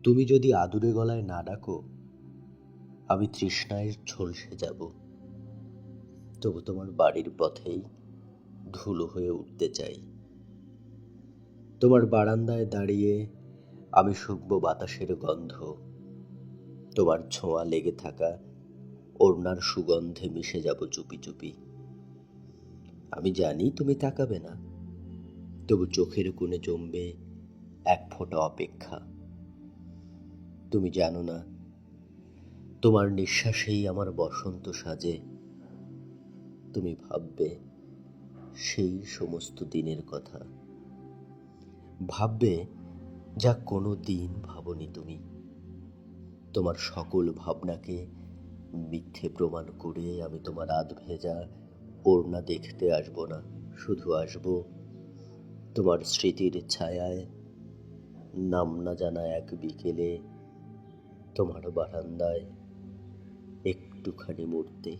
তুমি যদি আদুরে গলায় না ডাকো, আমি তৃষ্ণায় ঝলসে যাব। তবু তোমার বাড়ির পথেই ধুলো হয়ে উঠতে চাই। তোমার বারান্দায় দাঁড়িয়ে আমি শুঁকব বাতাসের গন্ধ। তোমার ছোঁয়া লেগে থাকা ওড়নার সুগন্ধে মিশে যাব চুপি চুপি। আমি জানি তুমি তাকাবে না, তবু চোখের কোণে জমবে এক ফোঁটা অপেক্ষা। তুমি জানো না, তোমার নিঃশ্বাসেই আমার বসন্ত সাজে। তুমি ভাববে সেই সমস্ত দিনের কথা, ভাববে যা কোনো দিন ভাবনি তুমি। তোমার সকল ভাবনাকে মিথ্যে প্রমাণ করে আমি তোমার আধ ভেজা ওড়না দেখতে আসবো না, শুধু আসবো তোমার স্মৃতির ছায়ায় নাম না জানা এক বিকেলে তোমার বারান্দায় একটুখানি মূর্তি।